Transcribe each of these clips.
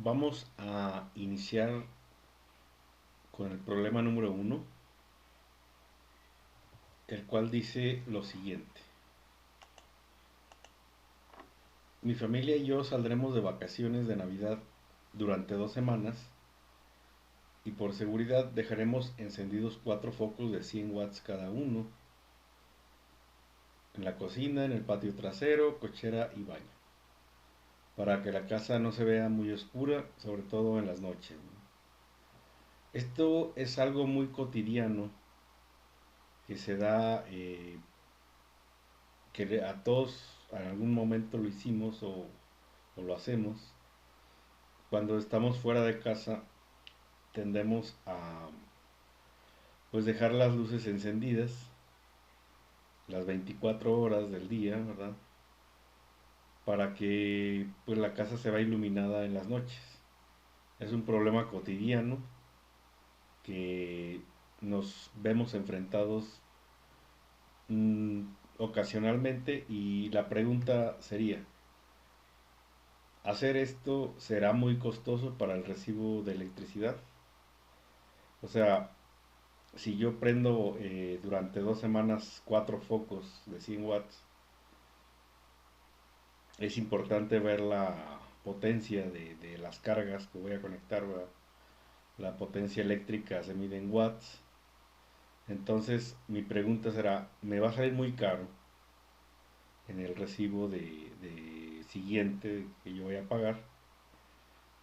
Vamos a iniciar con el problema número uno, el cual dice lo siguiente. Mi familia y yo saldremos de vacaciones de Navidad durante 2 semanas y por seguridad dejaremos encendidos 4 focos de 100 watts cada uno en la cocina, en el patio trasero, cochera y baño, para que la casa no se vea muy oscura, sobre todo en las noches, ¿no? Esto es algo muy cotidiano que se da, que a todos en algún momento lo hicimos o lo hacemos. Cuando estamos fuera de casa tendemos a pues dejar las luces encendidas las 24 horas del día, ¿verdad? Para que pues la casa se vea iluminada en las noches. Es un problema cotidiano que nos vemos enfrentados mm, ocasionalmente, y la pregunta sería, ¿hacer esto será muy costoso para el recibo de electricidad? O sea, si yo prendo durante 2 semanas 4 focos de 100 watts, es importante ver la potencia de las cargas que voy a conectar, ¿verdad? La potencia eléctrica se mide en watts. Entonces mi pregunta será, ¿me va a salir muy caro en el recibo de siguiente que yo voy a pagar?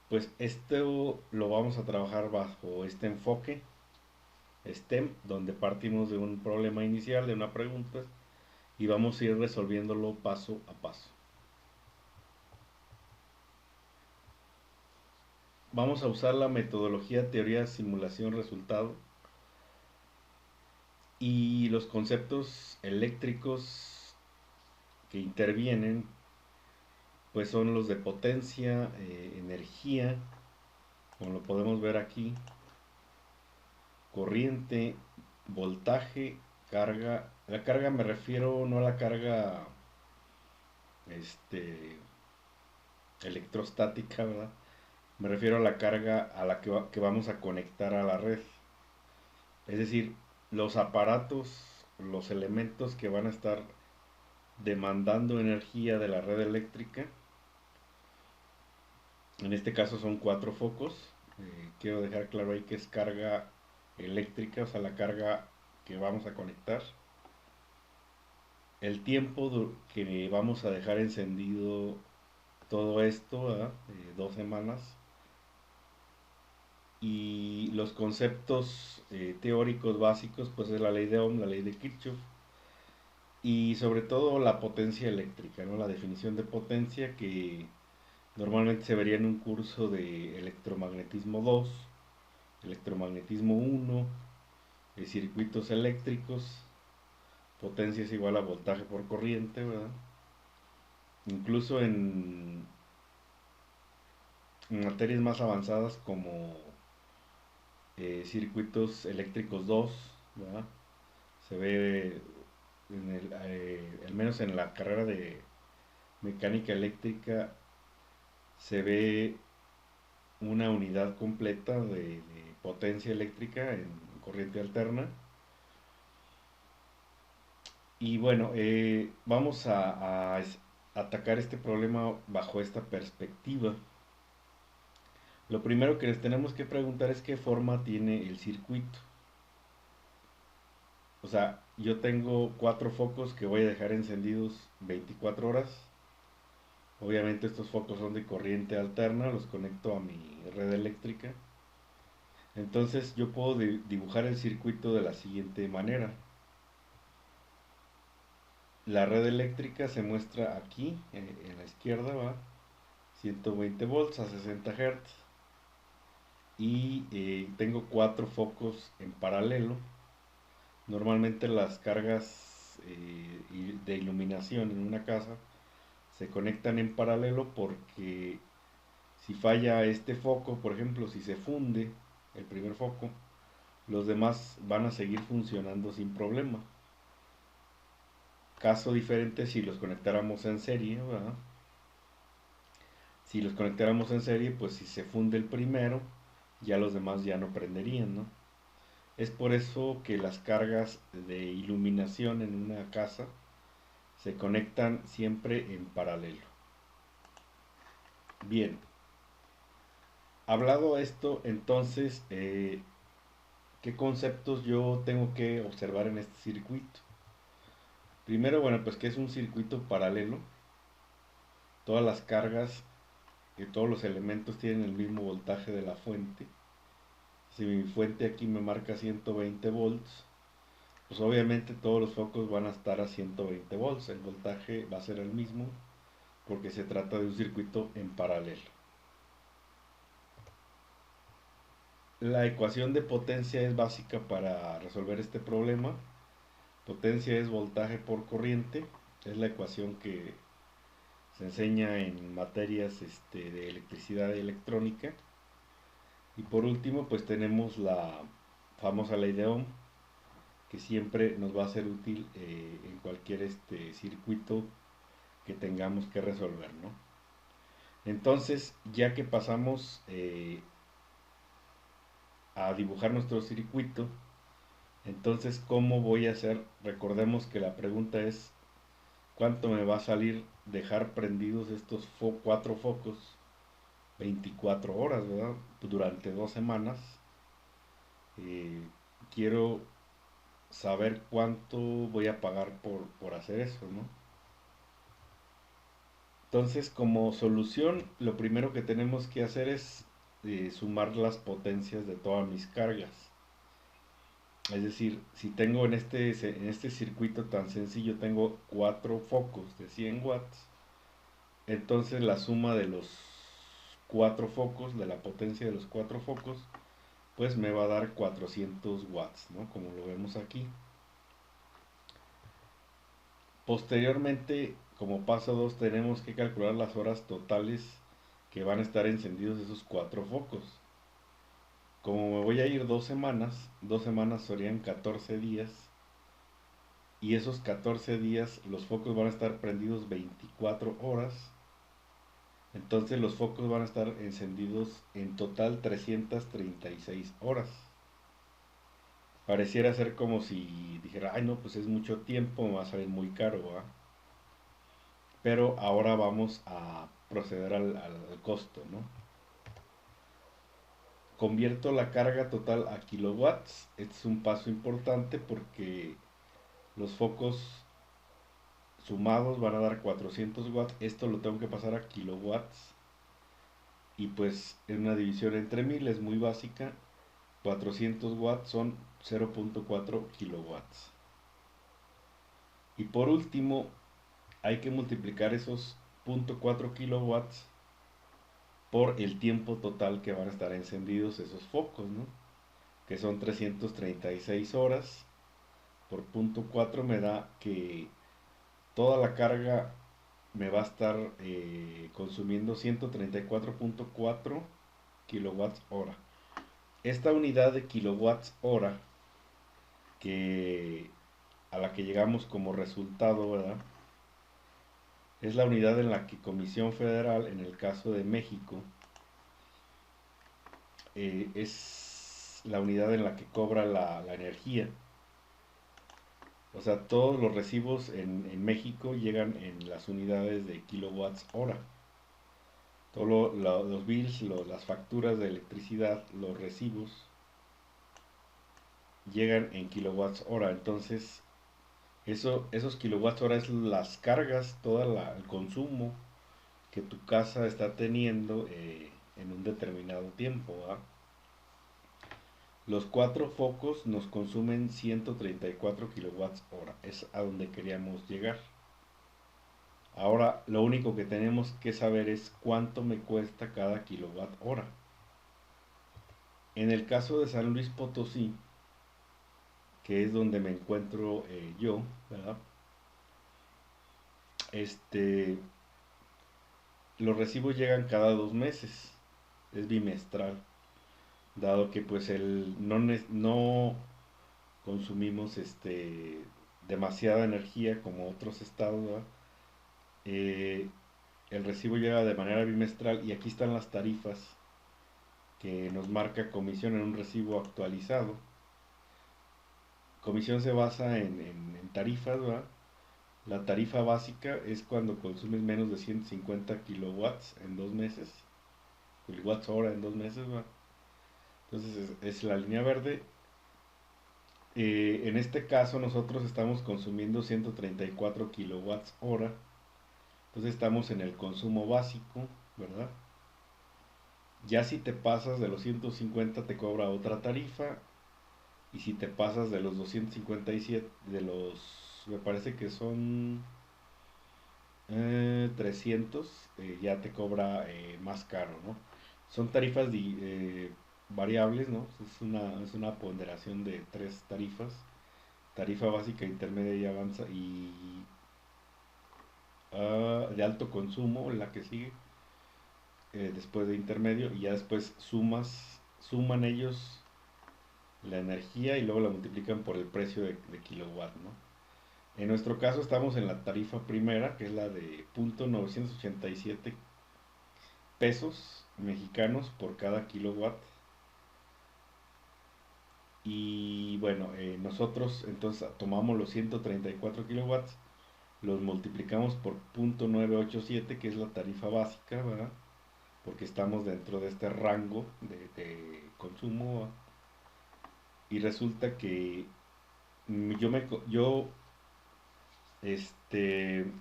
Pues esto lo vamos a trabajar bajo este enfoque STEM, donde partimos de un problema inicial, de una pregunta, y vamos a ir resolviéndolo paso a paso. Vamos a usar la metodología teoría, simulación, resultado, y los conceptos eléctricos que intervienen pues son los de potencia, energía, como lo podemos ver aquí, corriente, voltaje, carga. La carga me refiero no a la carga este, electrostática, ¿verdad? Me refiero a la carga a la que vamos a conectar a la red. Es decir, los aparatos, los elementos que van a estar demandando energía de la red eléctrica. En este caso son 4 focos. Quiero dejar claro ahí que es carga eléctrica, o sea, la carga que vamos a conectar. El tiempo que vamos a dejar encendido todo esto, ¿verdad? 2 semanas. Y los conceptos teóricos básicos, pues es la ley de Ohm, la ley de Kirchhoff, y sobre todo la potencia eléctrica, ¿no? La definición de potencia que normalmente se vería en un curso de electromagnetismo 2, electromagnetismo 1, de circuitos eléctricos. Potencia es igual a voltaje por corriente, ¿verdad? Incluso en materias más avanzadas como circuitos eléctricos 2, ¿verdad? Se ve al menos en la carrera de mecánica eléctrica, se ve una unidad completa de potencia eléctrica en corriente alterna. Y bueno, vamos a atacar este problema bajo esta perspectiva. Lo primero que les tenemos que preguntar es qué forma tiene el circuito. O sea, yo tengo 4 focos que voy a dejar encendidos 24 horas. Obviamente estos focos son de corriente alterna, los conecto a mi red eléctrica. Entonces yo puedo dibujar el circuito de la siguiente manera. La red eléctrica se muestra aquí, en la izquierda, va 120 volts a 60 Hz. Y tengo 4 focos en paralelo. Normalmente las cargas de iluminación en una casa se conectan en paralelo porque si falla este foco, por ejemplo, si se funde el primer foco, los demás van a seguir funcionando sin problema. Caso diferente si los conectáramos en serie, ¿verdad? Si los conectáramos en serie, pues si se funde el primero, ya los demás ya no prenderían, ¿no? Es por eso que las cargas de iluminación en una casa se conectan siempre en paralelo. Bien, hablado esto, entonces, ¿qué conceptos yo tengo que observar en este circuito? Primero, bueno, pues que es un circuito paralelo. Todas las cargas y todos los elementos tienen el mismo voltaje de la fuente. Si mi fuente aquí me marca 120 volts, pues obviamente todos los focos van a estar a 120 volts. El voltaje va a ser el mismo porque se trata de un circuito en paralelo. La ecuación de potencia es básica para resolver este problema. Potencia es voltaje por corriente. Es la ecuación que se enseña en materias de electricidad y electrónica. Y por último, pues tenemos la famosa ley de Ohm, que siempre nos va a ser útil en cualquier circuito que tengamos que resolver, ¿no? Entonces, ya que pasamos a dibujar nuestro circuito, entonces, ¿cómo voy a hacer? Recordemos que la pregunta es, ¿cuánto me va a salir dejar prendidos estos cuatro focos 24 horas, ¿verdad? Durante 2 semanas. Eh, quiero saber cuánto voy a pagar por hacer eso, ¿no? Entonces, como solución, lo primero que tenemos que hacer es sumar las potencias de todas mis cargas. Es decir, si tengo en este circuito tan sencillo, tengo cuatro focos de 100 watts, entonces la suma de los cuatro focos, de la potencia de los cuatro focos, pues me va a dar 400 watts, ¿no? Como lo vemos aquí. Posteriormente, como paso 2, tenemos que calcular las horas totales que van a estar encendidos esos cuatro focos. Como me voy a ir 2 semanas serían 14 días. Y esos 14 días los focos van a estar prendidos 24 horas. Entonces los focos van a estar encendidos en total 336 horas. Pareciera ser como si dijera, ay no, pues es mucho tiempo, me va a salir muy caro, ¿va? Pero ahora vamos a proceder al costo, ¿no? Convierto la carga total a kilowatts. Este es un paso importante porque los focos sumados van a dar 400 watts. Esto lo tengo que pasar a kilowatts. Y pues en una división entre 1000 es muy básica. 400 watts son 0.4 kilowatts. Y por último, hay que multiplicar esos 0.4 kilowatts por el tiempo total que van a estar encendidos esos focos, ¿no? Que son 336 horas por 0.4 me da que toda la carga me va a estar consumiendo 134.4 kilowatts hora. Esta unidad de kilowatts hora que a la que llegamos como resultado, ¿verdad? Es la unidad en la que Comisión Federal, en el caso de México, es la unidad en la que cobra la energía. O sea, todos los recibos en México llegan en las unidades de kilowatts hora. Todos los bills, las facturas de electricidad, los recibos, llegan en kilowatts hora. Entonces, esos kilowatts hora es las cargas, todo el consumo que tu casa está teniendo en un determinado tiempo, ¿va? Los cuatro focos nos consumen 134 kilowatts hora. Es a donde queríamos llegar. Ahora, lo único que tenemos que saber es cuánto me cuesta cada kilowatt hora. En el caso de San Luis Potosí, que es donde me encuentro yo, ¿verdad? Los recibos llegan cada 2 meses, es bimestral, dado que pues no consumimos demasiada energía como otros estados, ¿verdad? el recibo llega de manera bimestral y aquí están las tarifas que nos marca comisión en un recibo actualizado. Comisión se basa en tarifas, ¿verdad? La tarifa básica es cuando consumes menos de 150 kilowatts en 2 meses, kilowatts hora en 2 meses, ¿verdad? Entonces es la línea verde. En este caso nosotros estamos consumiendo 134 kilowatts hora, entonces estamos en el consumo básico, ¿verdad? Ya si te pasas de los 150 te cobra otra tarifa, y si te pasas de los 257, me parece que son 300, ya te cobra más caro, ¿no? Son tarifas variables, ¿no? Es una ponderación de tres tarifas: tarifa básica, intermedia y avanza, y de alto consumo, la que sigue, después de intermedio, y ya después suman ellos la energía y luego la multiplican por el precio de kilowatt, ¿no? En nuestro caso estamos en la tarifa primera, que es la de .987 pesos mexicanos por cada kilowatt. Y bueno, nosotros entonces tomamos los 134 kilowatts, los multiplicamos por .987, que es la tarifa básica, ¿verdad? Porque estamos dentro de este rango de consumo, ¿verdad? Y resulta que yo este,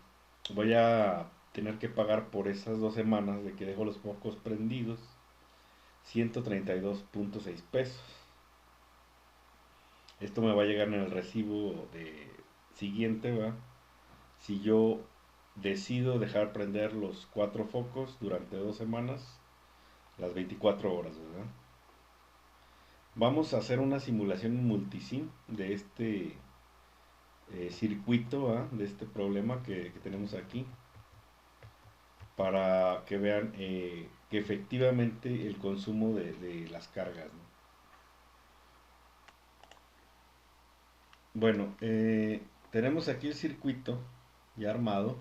voy a tener que pagar por esas 2 semanas de que dejo los focos prendidos 132.6 pesos. Esto me va a llegar en el recibo siguiente, ¿va? Si yo decido dejar prender los 4 focos durante 2 semanas, las 24 horas, ¿verdad? Vamos a hacer una simulación multisim de este circuito, ¿va? De este problema que tenemos aquí, para que vean que efectivamente el consumo de las cargas, ¿no? Bueno, tenemos aquí el circuito ya armado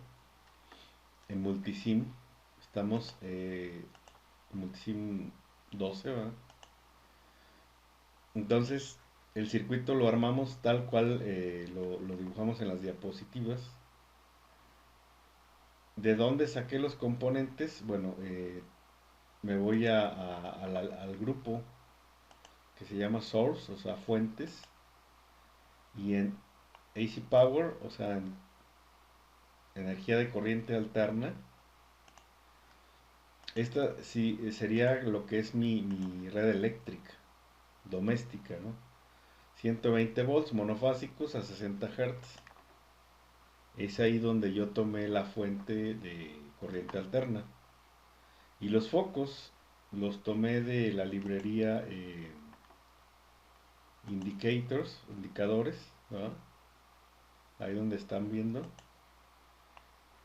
en Multisim. Estamos en Multisim 12, ¿verdad? Entonces, el circuito lo armamos tal cual lo dibujamos en las diapositivas. ¿De dónde saqué los componentes? Bueno, me voy al grupo que se llama Source, o sea, fuentes, y en AC Power, o sea, en energía de corriente alterna. Esta sí sería lo que es mi red eléctrica doméstica, ¿no? 120 volts monofásicos a 60 Hz. Es ahí donde yo tomé la fuente de corriente alterna. Y los focos los tomé de la librería indicadores, ¿no? Ahí donde están viendo.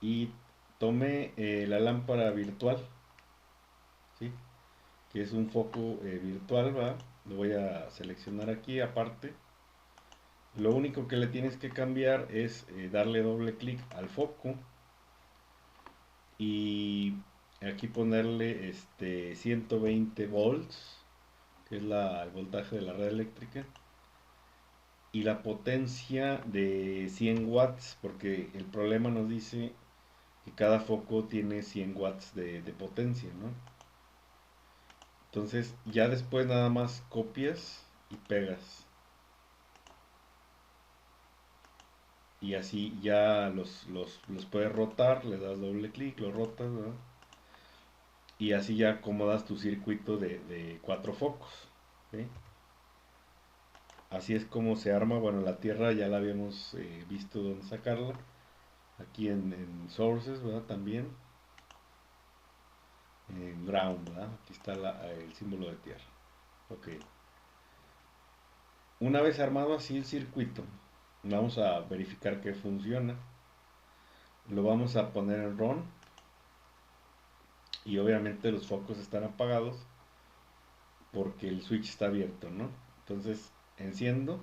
Y tomé la lámpara virtual, ¿sí? Que es un foco virtual, ¿va? Lo voy a seleccionar aquí aparte. Lo único que le tienes que cambiar es darle doble clic al foco y aquí ponerle 120 volts, que es el voltaje de la red eléctrica, y la potencia de 100 watts, porque el problema nos dice que cada foco tiene 100 watts de potencia, ¿no? Entonces ya después nada más copias y pegas. Y así ya los puedes rotar, le das doble clic, lo rotas, ¿verdad? Y así ya acomodas tu circuito de 4 focos, ¿sí? Así es como se arma. Bueno, la tierra ya la habíamos visto dónde sacarla. Aquí en Sources, ¿verdad? También. En Ground, ¿verdad? Aquí está el símbolo de tierra. Ok. Una vez armado así el circuito, vamos a verificar que funciona. Lo vamos a poner en RON. Y obviamente los focos están apagados porque el switch está abierto, ¿no? Entonces enciendo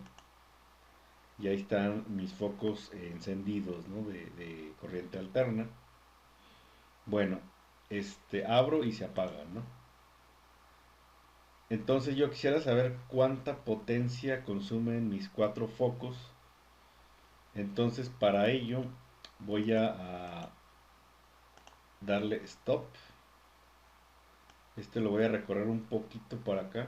y ahí están mis focos encendidos, ¿no? De corriente alterna. Bueno, abro y se apaga, ¿no? Entonces yo quisiera saber cuánta potencia consumen mis cuatro focos. Entonces para ello voy a darle stop. Lo voy a recorrer un poquito para acá.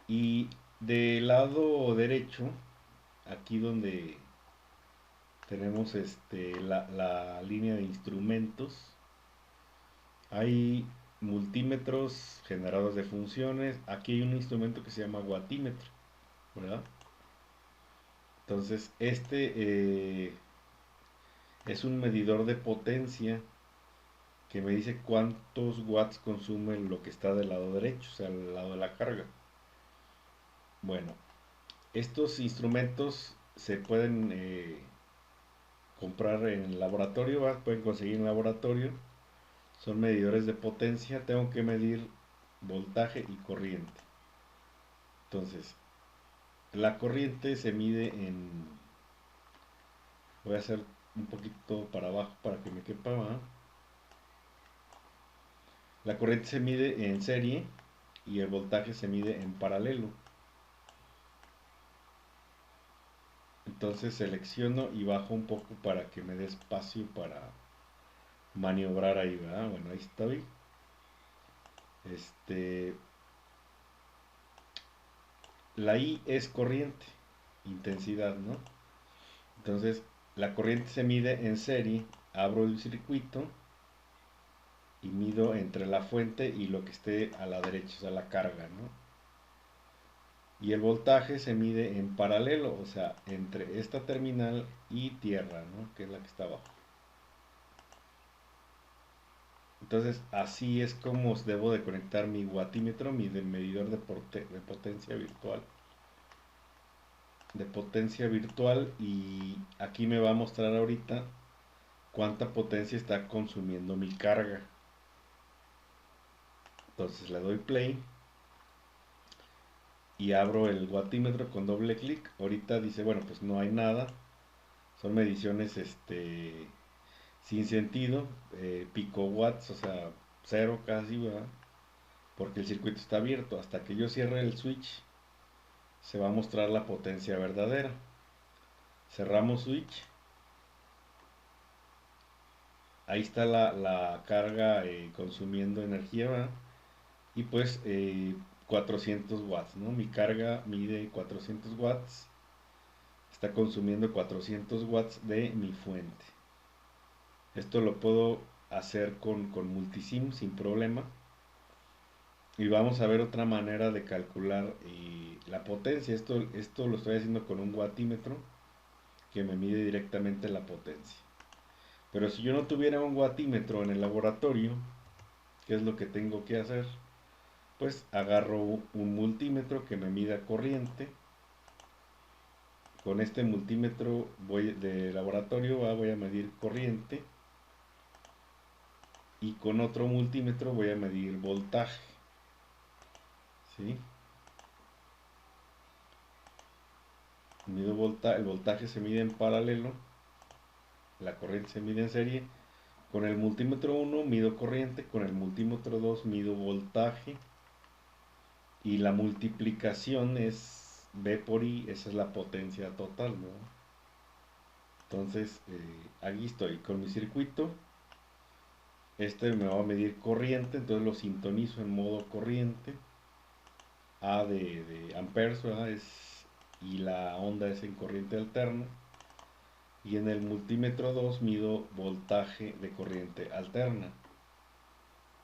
Y del lado derecho, aquí donde tenemos la línea de instrumentos, hay multímetros, generadores de funciones. Aquí hay un instrumento que se llama watímetro, ¿verdad? Entonces, es un medidor de potencia que me dice cuántos watts consume lo que está del lado derecho, o sea, al lado de la carga. Bueno, estos instrumentos se pueden comprar en el laboratorio, ¿va? Pueden conseguir en el laboratorio. Son medidores de potencia. Tengo que medir voltaje y corriente. Entonces, la corriente se mide en... Voy a hacer un poquito para abajo para que me quepa, ¿va? La corriente se mide en serie y el voltaje se mide en paralelo. Entonces selecciono y bajo un poco para que me dé espacio para maniobrar ahí, ¿verdad? Bueno, ahí estoy. Este, la I es corriente, intensidad, ¿no? Entonces, la corriente se mide en serie, abro el circuito y mido entre la fuente y lo que esté a la derecha, o sea, la carga, ¿no? Y el voltaje se mide en paralelo, o sea, entre esta terminal y tierra, ¿no? Que es la que está abajo. Entonces, así es como debo de conectar mi watímetro, mi medidor de potencia virtual. De potencia virtual, y aquí me va a mostrar ahorita cuánta potencia está consumiendo mi carga. Entonces le doy play y abro el watímetro con doble clic. Ahorita dice, bueno, pues no hay nada. Son mediciones sin sentido, pico watts, o sea, cero casi, ¿verdad? Porque el circuito está abierto. Hasta que yo cierre el switch, se va a mostrar la potencia verdadera. Cerramos switch. Ahí está la carga consumiendo energía, ¿verdad? Y pues 400 watts, ¿no? Mi carga mide 400 watts. Está consumiendo 400 watts de mi fuente. Esto lo puedo hacer con multisim sin problema. Y vamos a ver otra manera de calcular la potencia. Esto lo estoy haciendo con un watímetro que me mide directamente la potencia. Pero si yo no tuviera un watímetro en el laboratorio, ¿qué es lo que tengo que hacer? Pues agarro un multímetro que me mida corriente. Con este multímetro de laboratorio voy a medir corriente, y con otro multímetro voy a medir voltaje, ¿sí? El voltaje se mide en paralelo, la corriente se mide en serie. Con el multímetro 1 mido corriente, con el multímetro 2 mido voltaje, y la multiplicación es V por I, esa es la potencia total, ¿no? Entonces, aquí estoy con mi circuito. Me va a medir corriente, entonces lo sintonizo en modo corriente. A de amperes, ¿verdad? Y la onda es en corriente alterna. Y en el multímetro 2 mido voltaje de corriente alterna.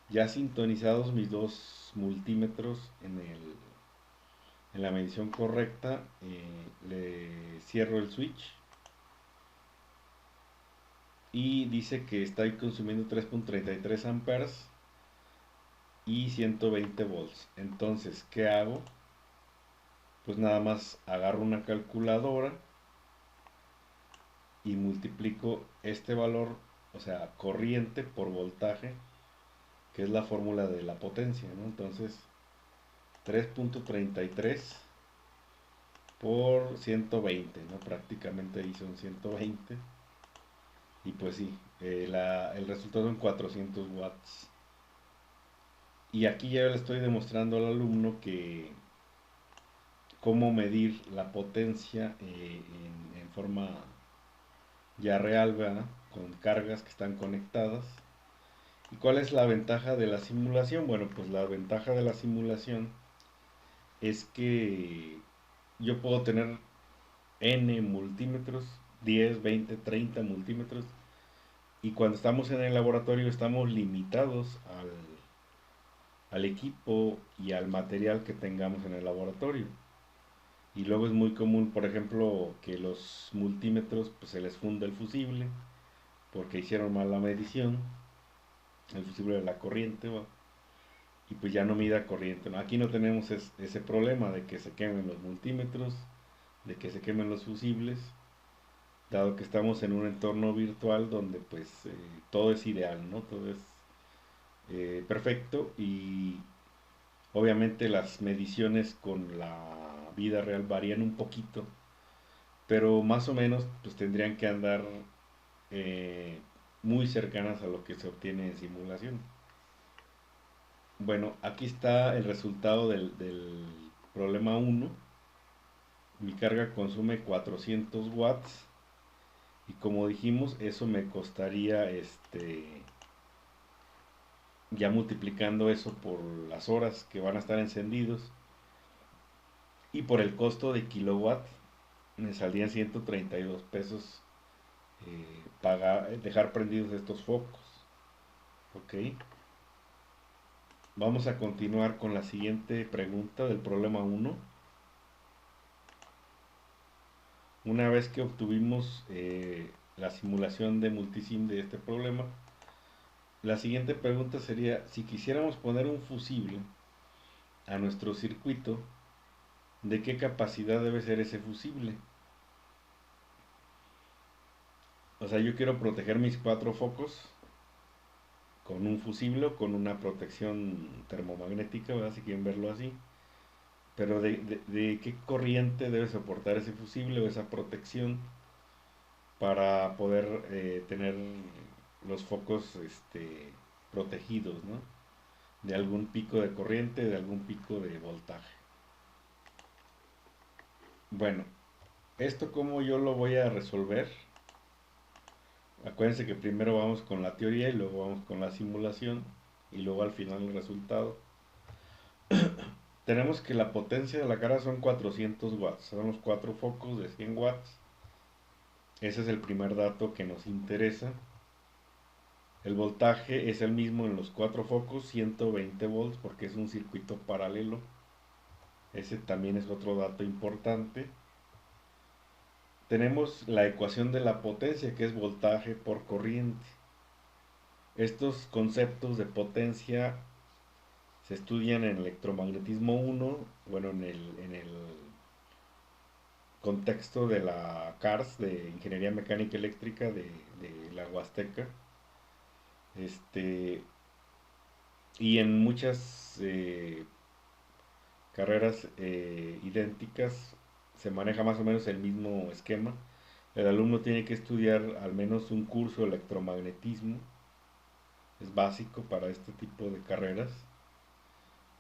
Ya sintonizados mis dos multímetros en la medición correcta, le cierro el switch y dice que está consumiendo 3.33 amperes y 120 volts. Entonces, ¿qué hago? Pues nada más agarro una calculadora y multiplico este valor, o sea, corriente por voltaje, que es la fórmula de la potencia, ¿no? Entonces, 3.33 por 120, ¿no? Prácticamente ahí son 120. Y pues sí, el resultado en 400 watts. Y aquí ya le estoy demostrando al alumno que cómo medir la potencia en forma ya real, ¿verdad? Con cargas que están conectadas. ¿Y cuál es la ventaja de la simulación? Bueno, pues la ventaja de la simulación es que yo puedo tener n multímetros, 10, 20, 30 multímetros, y cuando estamos en el laboratorio estamos limitados al equipo y al material que tengamos en el laboratorio. Y luego es muy común, por ejemplo, que los multímetros pues, se les funda el fusible porque hicieron mal la medición, el fusible de la corriente, ¿va? Y pues ya no mida corriente, ¿no? Aquí no tenemos ese problema de que se quemen los multímetros, de que se quemen los fusibles, dado que estamos en un entorno virtual donde pues todo es ideal, ¿no? Todo es perfecto y obviamente las mediciones con la vida real varían un poquito, pero más o menos pues tendrían que andar eh, muy cercanas a lo que se obtiene en simulación. Bueno, aquí está el resultado del problema uno. Mi carga consume 400 watts y como dijimos, eso me costaría ya multiplicando eso por las horas que van a estar encendidos y por el costo de kilowatt, me saldrían 132 pesos dejar prendidos estos focos. Ok, vamos a continuar con la siguiente pregunta del problema uno. Una vez que obtuvimos la simulación de multisim de este problema, la siguiente pregunta sería, si quisiéramos poner un fusible a nuestro circuito, ¿de qué capacidad debe ser ese fusible? O sea, yo quiero proteger mis cuatro focos con un fusible o con una protección termomagnética, ¿verdad? Si quieren verlo así. Pero de qué corriente debe soportar ese fusible o esa protección para poder tener los focos protegidos, ¿no? De algún pico de corriente, de algún pico de voltaje. Bueno, esto cómo yo lo voy a resolver. Acuérdense que primero vamos con la teoría y luego vamos con la simulación y luego al final el resultado. Tenemos que la potencia de la carga son 400 watts, son los cuatro focos de 100 watts. Ese es el primer dato que nos interesa. El voltaje es el mismo en los cuatro focos, 120 volts, porque es un circuito paralelo. Ese también es otro dato importante. Tenemos la ecuación de la potencia, que es voltaje por corriente. Estos conceptos de potencia se estudian en electromagnetismo 1, bueno, en el contexto de la CARS, de Ingeniería Mecánica Eléctrica de la Huasteca. Este, y en muchas carreras idénticas se maneja más o menos el mismo esquema. El alumno tiene que estudiar al menos un curso de electromagnetismo, es básico para este tipo de carreras.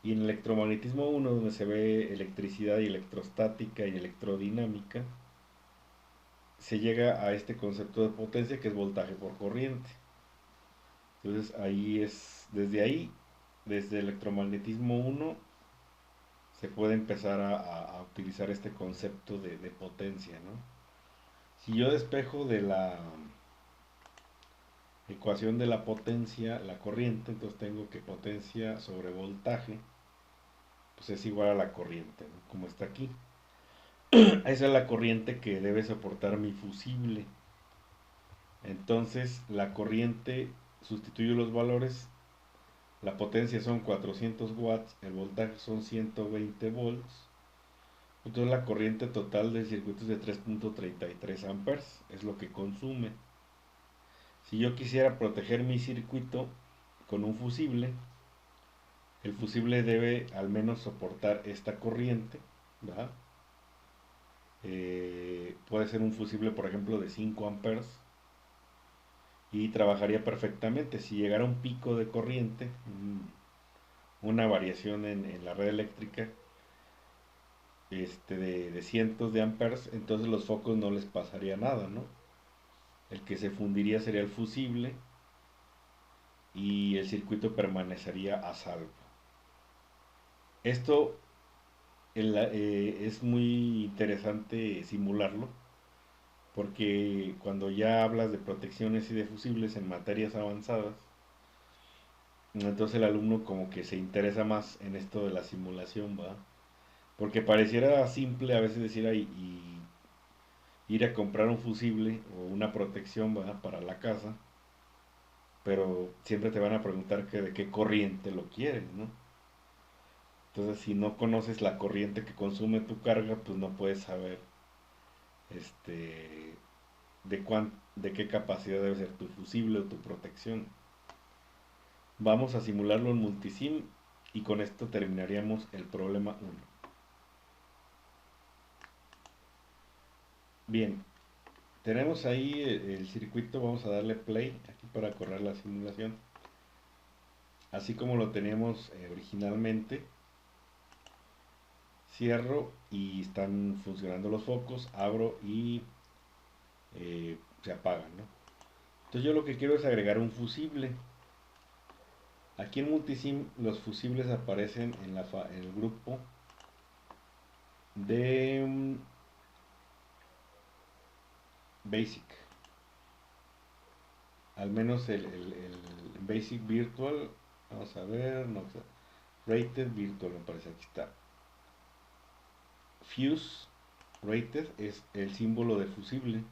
Y en electromagnetismo 1, donde se ve electricidad y electrostática y electrodinámica, se llega a este concepto de potencia que es voltaje por corriente. Entonces desde ahí, desde electromagnetismo 1, se puede empezar a utilizar este concepto de potencia, ¿no? Si yo despejo de la ecuación de la potencia la corriente, entonces tengo que potencia sobre voltaje, pues es igual a la corriente, ¿no? Como está aquí. Esa es la corriente que debe soportar mi fusible. Entonces la corriente sustituye los valores. La potencia son 400 watts, el voltaje son 120 volts. Entonces la corriente total del circuito es de 3.33 amperes, es lo que consume. Si yo quisiera proteger mi circuito con un fusible, el fusible debe al menos soportar esta corriente, ¿verdad? Puede ser un fusible, por ejemplo, de 5 amperes. y trabajaría perfectamente. Si llegara un pico de corriente, una variación en la red eléctrica, de cientos de amperes, entonces los focos no les pasaría nada, ¿no? El que se fundiría sería el fusible y el circuito permanecería a salvo. Esto es muy interesante simularlo porque cuando ya hablas de protecciones y de fusibles en materias avanzadas, entonces el alumno como que se interesa más en esto de la simulación, ¿va? Porque pareciera simple a veces decir ahí y ir a comprar un fusible o una protección, ¿va? Para la casa, pero siempre te van a preguntar que de qué corriente lo quieres, ¿no? Entonces, si no conoces la corriente que consume tu carga, pues no puedes saber este, de qué capacidad debe ser tu fusible o tu protección. Vamos a simularlo en multisim y con esto terminaríamos el problema uno. Bien, tenemos ahí el circuito, vamos a darle play aquí para correr la simulación. Así como lo teníamos originalmente, cierro y están funcionando los focos, abro y se apagan, ¿no? Entonces yo lo que quiero es agregar un fusible. Aquí en Multisim los fusibles aparecen en el grupo de Basic. Al menos el Basic Virtual. Vamos a ver, no, Rated Virtual me parece, aquí está. Fuse Rated es el símbolo de fusible.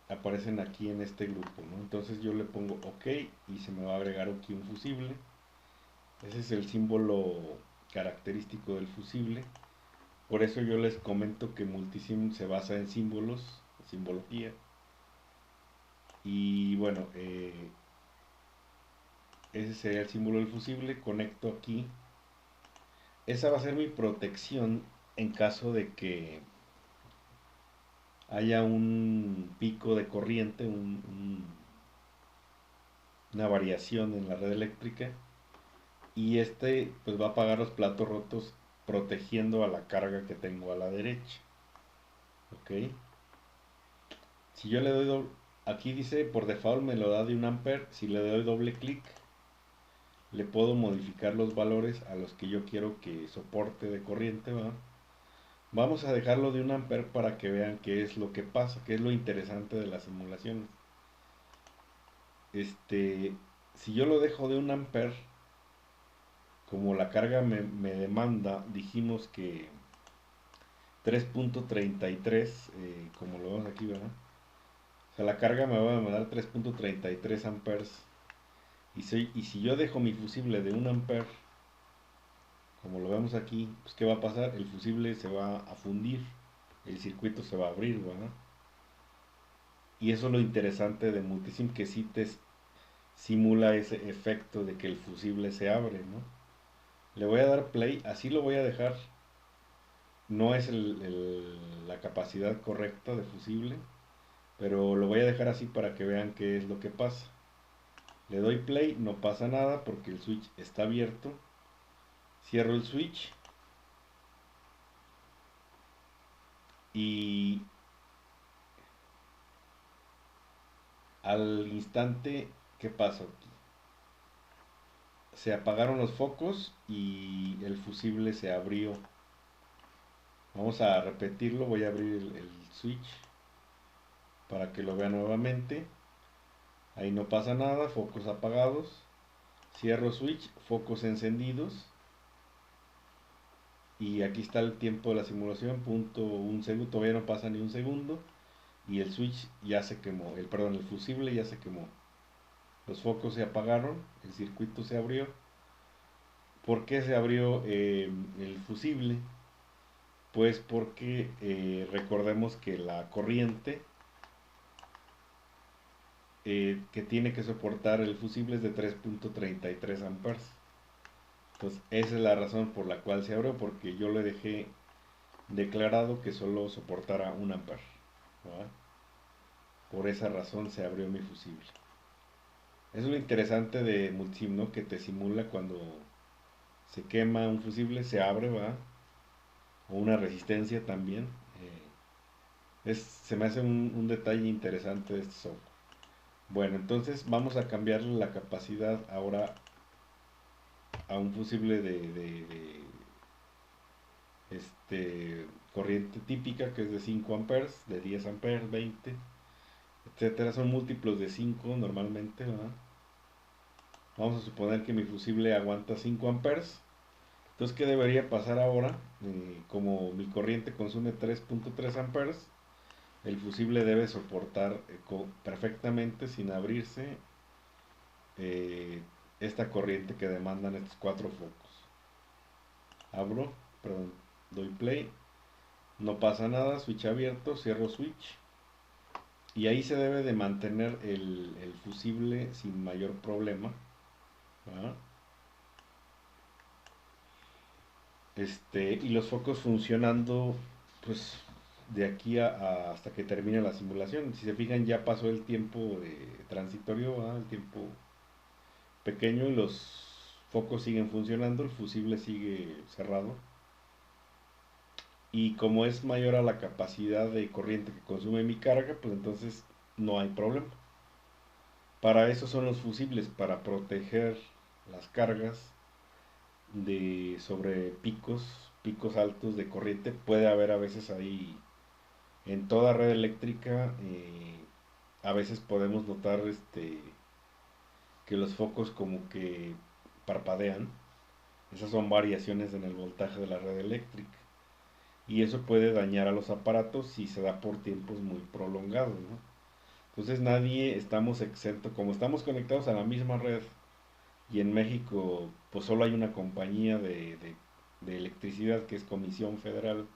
Aparecen aquí en este grupo, ¿no? Entonces yo le pongo OK y se me va a agregar aquí un fusible. Ese es el símbolo característico del fusible. Por eso yo les comento que Multisim se basa en símbolos, simbología. Y bueno, ese sería el símbolo del fusible. Conecto aquí. Esa va a ser mi protección en caso de que haya un pico de corriente, una variación en la red eléctrica. Y pues va a apagar los platos rotos protegiendo a la carga que tengo a la derecha. Ok. Si yo le doy aquí dice por default me lo da de 1 ampere. Si le doy doble clic, le puedo modificar los valores a los que yo quiero que soporte de corriente, ¿va? Vamos a dejarlo de 1 ampere para que vean qué es lo que pasa, qué es lo interesante de las simulaciones. Si yo lo dejo de 1 ampere, como la carga me demanda, dijimos que 3.33, como lo vemos aquí, ¿verdad? O sea, la carga me va a demandar 3.33 amperes. Y si yo dejo mi fusible de 1 ampere, como lo vemos aquí, pues ¿qué va a pasar? El fusible se va a fundir, el circuito se va a abrir, ¿verdad? Y eso es lo interesante de Multisim, que sí te simula ese efecto de que el fusible se abre, ¿no? Le voy a dar play, así lo voy a dejar. No es la capacidad correcta de fusible, pero lo voy a dejar así para que vean qué es lo que pasa. Le doy play, no pasa nada porque el switch está abierto. Cierro el switch y al instante, ¿qué pasó aquí? Se apagaron los focos y el fusible se abrió. Vamos a repetirlo, voy a abrir el switch para que lo vean nuevamente. Ahí no pasa nada, focos apagados. Cierro switch, focos encendidos. Y aquí está el tiempo de la simulación, punto un segundo, todavía no pasa ni un segundo. Y el switch ya se quemó, el fusible ya se quemó. Los focos se apagaron, el circuito se abrió. ¿Por qué se abrió el fusible? Pues porque recordemos que la corriente que tiene que soportar el fusible es de 3.33 amperes. Entonces esa es la razón por la cual se abrió, porque yo le dejé declarado que solo soportara 1 ampere, ¿verdad? por esa razón se abrió mi fusible. Eso es lo interesante de Multisim, ¿no? Que te simula cuando se quema un fusible, se abre, ¿va? O una resistencia también. Se me hace un detalle interesante de este software. Bueno, entonces vamos a cambiarle la capacidad ahora a un fusible corriente típica, que es de 5 amperes, de 10 amperes, 20, etcétera. Son múltiplos de 5 normalmente, ¿verdad? Vamos a suponer que mi fusible aguanta 5 amperes. Entonces, ¿qué debería pasar ahora? Como mi corriente consume 3.3 amperes, el fusible debe soportar perfectamente, sin abrirse, eh, esta corriente que demandan estos cuatro focos. Abro, perdón, doy play, no pasa nada, switch abierto, cierro switch. Y ahí se debe de mantener el fusible sin mayor problema, ¿verdad? Y los focos funcionando, pues, de aquí hasta que termine la simulación. Si se fijan, ya pasó el tiempo de transitorio, ¿verdad? El tiempo pequeño, y los focos siguen funcionando, el fusible sigue cerrado. Y como es mayor a la capacidad de corriente que consume mi carga, pues entonces no hay problema. Para eso son los fusibles, para proteger las cargas sobre picos altos de corriente. Puede haber a veces ahí, en toda red eléctrica, a veces podemos notar que los focos como que parpadean. Esas son variaciones en el voltaje de la red eléctrica. Y eso puede dañar a los aparatos si se da por tiempos muy prolongados, ¿no? Entonces nadie estamos exento, como estamos conectados a la misma red, y en México pues solo hay una compañía de electricidad, que es Comisión Federal.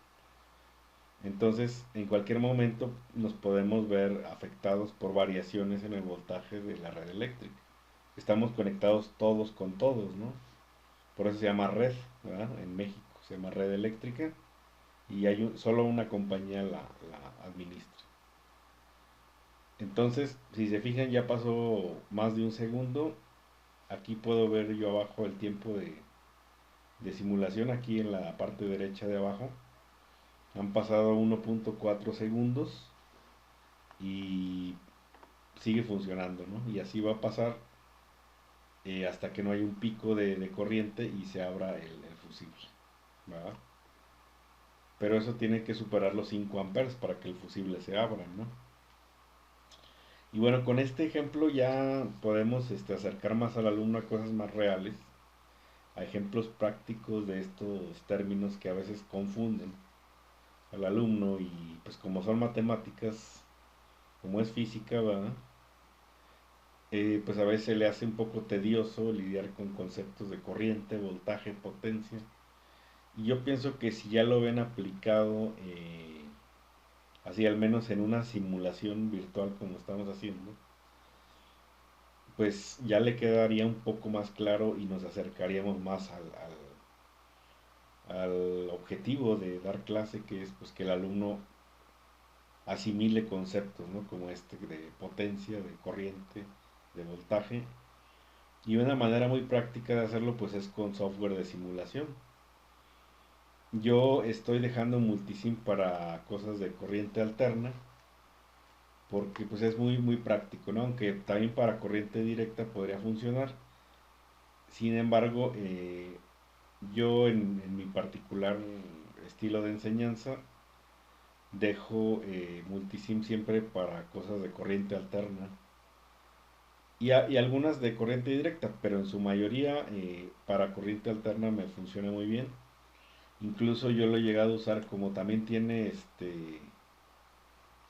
Entonces en cualquier momento nos podemos ver afectados por variaciones en el voltaje de la red eléctrica. Estamos conectados todos con todos, ¿no? Por eso se llama red, ¿verdad? En México se llama red eléctrica, y solo una compañía la administra. Entonces, si se fijan, ya pasó más de un segundo. Aquí puedo ver yo abajo el tiempo de simulación, aquí en la parte derecha de abajo. Han pasado 1.4 segundos y sigue funcionando, ¿no? Y así va a pasar hasta que no haya un pico de corriente y se abra el fusible, ¿verdad? Pero eso tiene que superar los 5 amperes para que el fusible se abra, ¿no? Y bueno, con este ejemplo ya podemos acercar más al alumno a cosas más reales, a ejemplos prácticos de estos términos que a veces confunden al alumno. Y pues como son matemáticas, como es física, ¿verdad? Pues a veces le hace un poco tedioso lidiar con conceptos de corriente, voltaje, potencia. Y yo pienso que si ya lo ven aplicado, así al menos en una simulación virtual como estamos haciendo, pues ya le quedaría un poco más claro y nos acercaríamos más al objetivo de dar clase, que es pues que el alumno asimile conceptos, ¿no? Como de potencia, de corriente, de voltaje. Y una manera muy práctica de hacerlo pues es con software de simulación. Yo estoy dejando Multisim para cosas de corriente alterna, porque pues es muy práctico, ¿no? Aunque también para corriente directa podría funcionar. Sin embargo, yo en mi particular estilo de enseñanza dejo Multisim siempre para cosas de corriente alterna, y algunas de corriente directa, pero en su mayoría para corriente alterna me funciona muy bien. Incluso yo lo he llegado a usar, como también tiene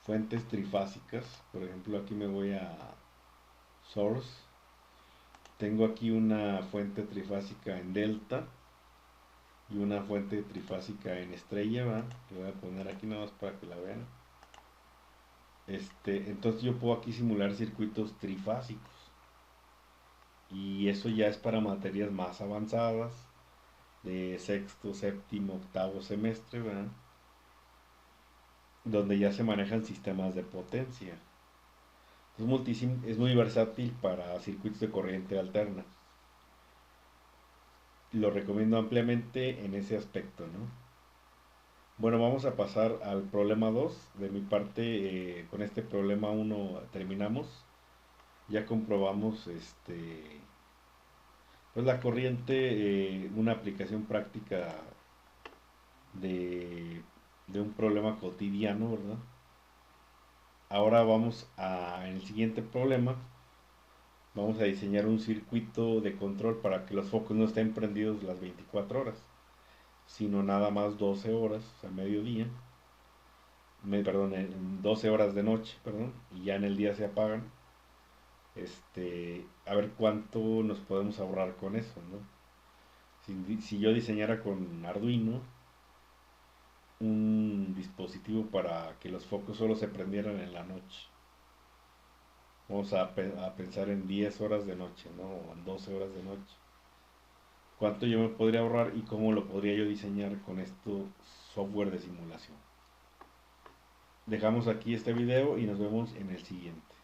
fuentes trifásicas. Por ejemplo, aquí me voy a Source. Tengo aquí una fuente trifásica en delta y una fuente trifásica en estrella, ¿va? Le voy a poner aquí nada más para que la vean. Entonces yo puedo aquí simular circuitos trifásicos, y eso ya es para materias más avanzadas, de sexto, séptimo, octavo semestre, ¿verdad? Donde ya se manejan sistemas de potencia. Es muy versátil para circuitos de corriente alterna. Lo recomiendo ampliamente en ese aspecto, ¿no? Bueno, vamos a pasar al problema 2. De mi parte, con este problema uno terminamos. Ya comprobamos pues la corriente, una aplicación práctica de, de un problema cotidiano, ¿verdad? Ahora en el siguiente problema, vamos a diseñar un circuito de control para que los focos no estén prendidos las 24 horas, sino nada más 12 horas, o sea, mediodía, perdón, en 12 horas de noche, perdón, y ya en el día se apagan. A ver cuánto nos podemos ahorrar con eso, ¿no? Si yo diseñara con Arduino un dispositivo para que los focos solo se prendieran en la noche. Vamos a pensar en 10 horas de noche, ¿no? O en 12 horas de noche. ¿Cuánto yo me podría ahorrar y cómo lo podría yo diseñar con esto software de simulación? Dejamos aquí este video y nos vemos en el siguiente.